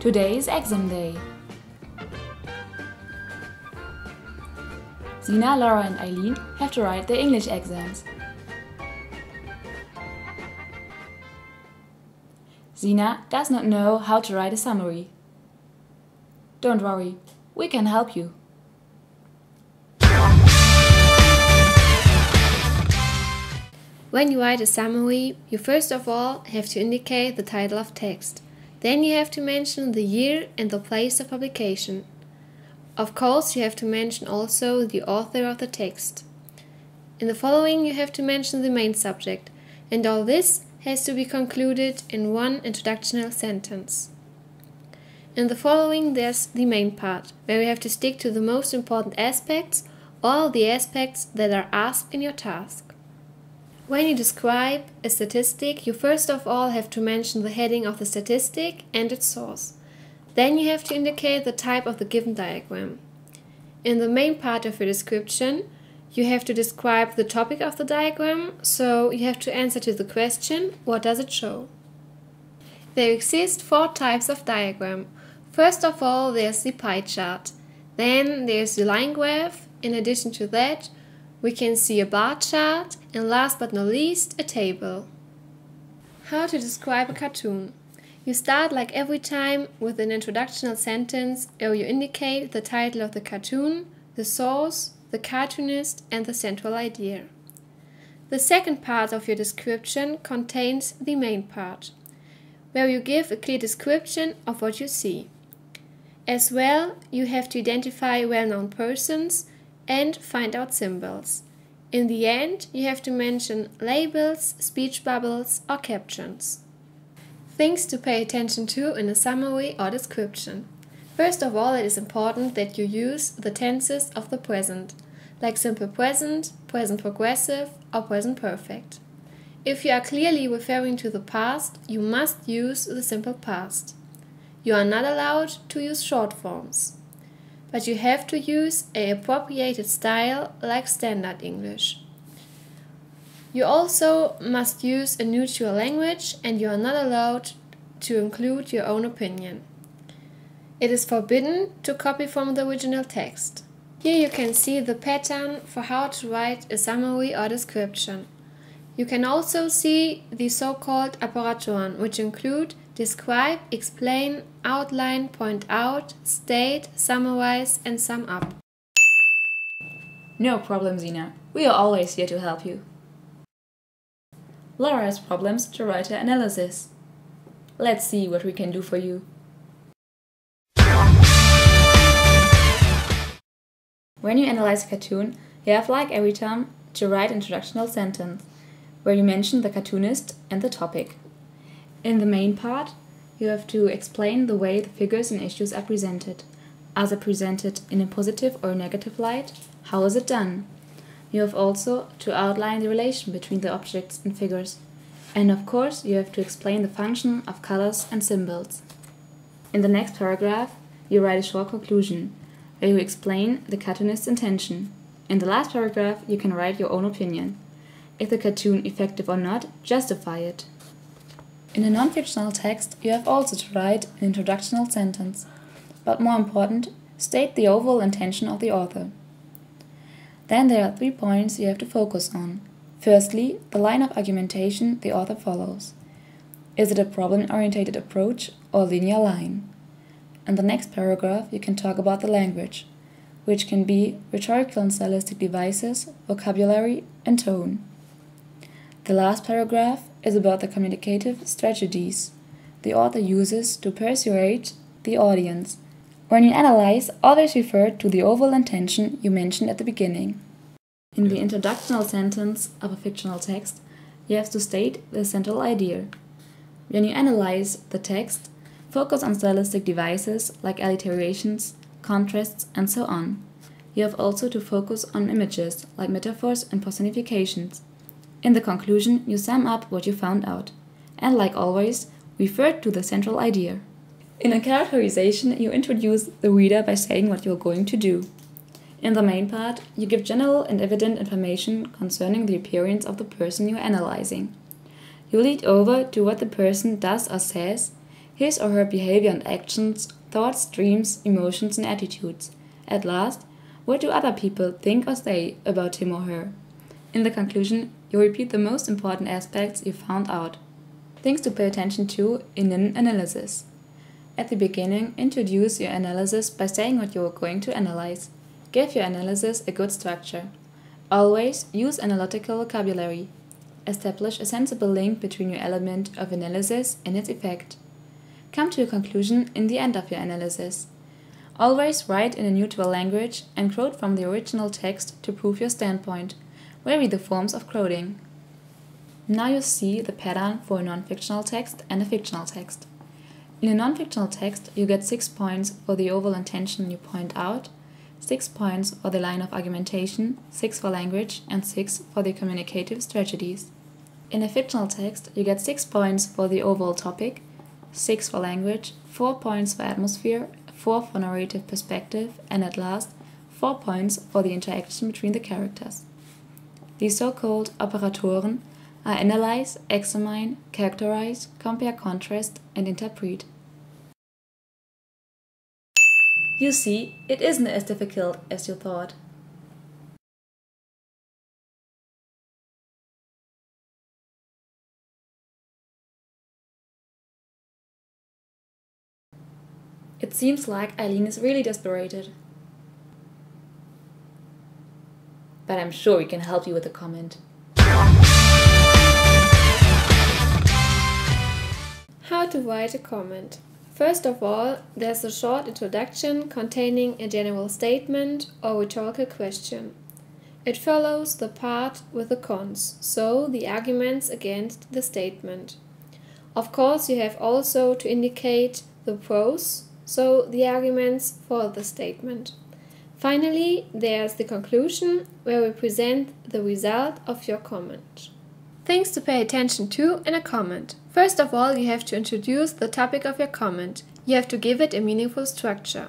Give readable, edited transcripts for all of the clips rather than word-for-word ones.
Today is exam day. Sina, Laura and Eileen have to write their English exams. Sina does not know how to write a summary. Don't worry, we can help you. When you write a summary, you first of all have to indicate the title of text. Then you have to mention the year and the place of publication. Of course, you have to mention also the author of the text. In the following, you have to mention the main subject, and all this has to be concluded in one introductional sentence. In the following, there's the main part, where you have to stick to the most important aspects, all the aspects that are asked in your task. When you describe a statistic, you first of all have to mention the heading of the statistic and its source. Then you have to indicate the type of the given diagram. In the main part of your description, you have to describe the topic of the diagram, so you have to answer to the question, what does it show? There exist 4 types of diagram. First of all, there's the pie chart. Then there's the line graph. In addition to that, we can see a bar chart, and last but not least, a table. How to describe a cartoon? You start like every time with an introductional sentence where you indicate the title of the cartoon, the source, the cartoonist and the central idea. The second part of your description contains the main part, where you give a clear description of what you see. As well, you have to identify well-known persons and find out symbols. In the end, you have to mention labels, speech bubbles or captions. Things to pay attention to in a summary or description. First of all, it is important that you use the tenses of the present, like simple present, present progressive or present perfect. If you are clearly referring to the past, you must use the simple past. You are not allowed to use short forms, but you have to use an appropriated style like standard English. You also must use a neutral language and you are not allowed to include your own opinion. It is forbidden to copy from the original text. Here you can see the pattern for how to write a summary or description. You can also see the so-called Apparaturen, which include describe, explain, outline, point out, state, summarize and sum up. No problem, Sina. We are always here to help you. Laura has problems to write her analysis. Let's see what we can do for you. When you analyze a cartoon, you have, like every time, to write an introductional sentence, where you mention the cartoonist and the topic. In the main part, you have to explain the way the figures and issues are presented. Are they presented in a positive or negative light? How is it done? You have also to outline the relation between the objects and figures. And of course, you have to explain the function of colors and symbols. In the next paragraph, you write a short conclusion, where you explain the cartoonist's intention. In the last paragraph, you can write your own opinion. Is the cartoon effective or not, justify it. In a non-fictional text, you have also to write an introductional sentence. But more important, state the overall intention of the author. Then there are 3 points you have to focus on. Firstly, the line of argumentation the author follows. Is it a problem-oriented approach or linear line? In the next paragraph, you can talk about the language, which can be rhetorical and stylistic devices, vocabulary, and tone. The last paragraph is about the communicative strategies the author uses to persuade the audience. When you analyze, always refer to the overall intention you mentioned at the beginning. In the introductional sentence of a fictional text, you have to state the central idea. When you analyze the text, focus on stylistic devices like alliterations, contrasts, and so on. You have also to focus on images like metaphors and personifications. In the conclusion, you sum up what you found out, and like always, refer to the central idea. In a characterization, you introduce the reader by saying what you are going to do. In the main part, you give general and evident information concerning the appearance of the person you are analyzing. You lead over to what the person does or says, his or her behavior and actions, thoughts, dreams, emotions, and attitudes. At last, what do other people think or say about him or her? In the conclusion, you repeat the most important aspects you found out. Things to pay attention to in an analysis. At the beginning, introduce your analysis by saying what you are going to analyze. Give your analysis a good structure. Always use analytical vocabulary. Establish a sensible link between your element of analysis and its effect. Come to a conclusion in the end of your analysis. Always write in a neutral language and quote from the original text to prove your standpoint. Vary the forms of quoting. Now you see the pattern for a non-fictional text and a fictional text. In a non-fictional text, you get 6 points for the overall intention you point out, 6 points for the line of argumentation, 6 for language, and 6 for the communicative strategies. In a fictional text, you get 6 points for the overall topic, 6 for language, 4 points for atmosphere, 4 for narrative perspective, and at last, 4 points for the interaction between the characters. These so-called Operatoren are analyze, examine, characterize, compare, contrast, and interpret. You see, it isn't as difficult as you thought. It seems like Eileen is really desperate. But I'm sure we can help you with a comment. How to write a comment. First of all, there's a short introduction containing a general statement or rhetorical question. It follows the part with the cons, so the arguments against the statement. Of course, you have also to indicate the pros, so the arguments for the statement. Finally, there's the conclusion, where we present the result of your comment. Things to pay attention to in a comment. First of all, you have to introduce the topic of your comment. You have to give it a meaningful structure.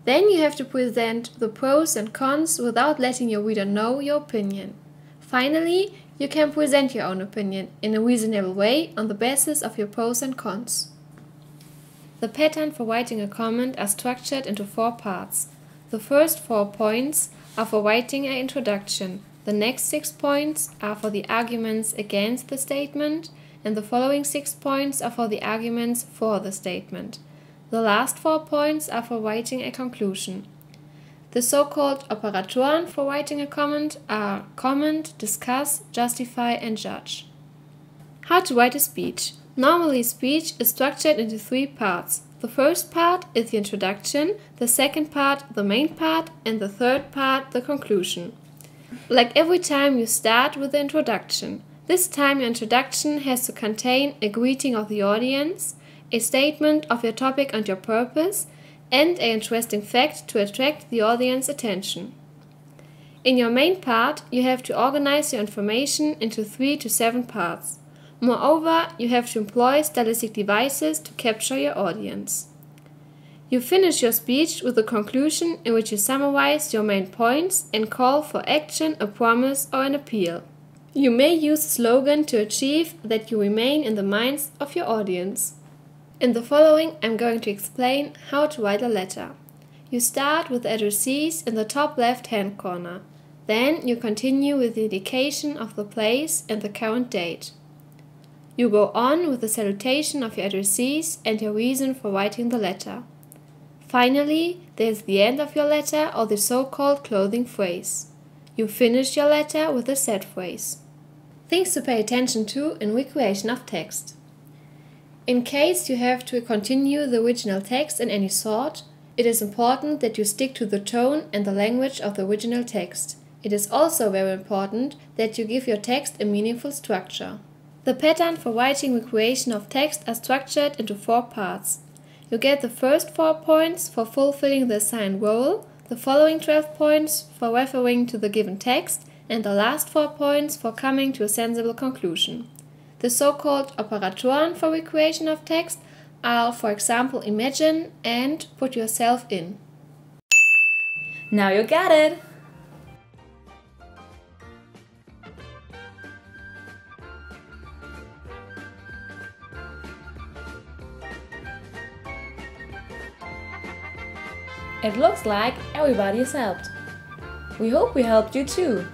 Then you have to present the pros and cons without letting your reader know your opinion. Finally, you can present your own opinion in a reasonable way on the basis of your pros and cons. The pattern for writing a comment are structured into 4 parts. The first 4 points are for writing an introduction. The next 6 points are for the arguments against the statement, and the following 6 points are for the arguments for the statement. The last 4 points are for writing a conclusion. The so-called Operatoren for writing a comment are comment, discuss, justify, and judge. How to write a speech. Normally, speech is structured into 3 parts. The first part is the introduction, the second part the main part, and the third part the conclusion. Like every time, you start with the introduction. This time your introduction has to contain a greeting of the audience, a statement of your topic and your purpose, and an interesting fact to attract the audience's attention. In your main part, you have to organize your information into 3 to 7 parts. Moreover, you have to employ stylistic devices to capture your audience. You finish your speech with a conclusion in which you summarize your main points and call for action, a promise, or an appeal. You may use a slogan to achieve that you remain in the minds of your audience. In the following, I'm going to explain how to write a letter. You start with the addressees in the top left-hand corner. Then you continue with the indication of the place and the current date. You go on with the salutation of your addressees and your reason for writing the letter. Finally, there is the end of your letter or the so-called closing phrase. You finish your letter with the set phrase. Things to pay attention to in recreation of text. In case you have to continue the original text in any sort, it is important that you stick to the tone and the language of the original text. It is also very important that you give your text a meaningful structure. The pattern for writing recreation of text are structured into 4 parts. You get the first 4 points for fulfilling the assigned role, the following 12 points for referring to the given text, and the last 4 points for coming to a sensible conclusion. The so-called Operatoren for recreation of text are, for example, imagine and put yourself in. Now you got it! It looks like everybody is helped. We hope we helped you too.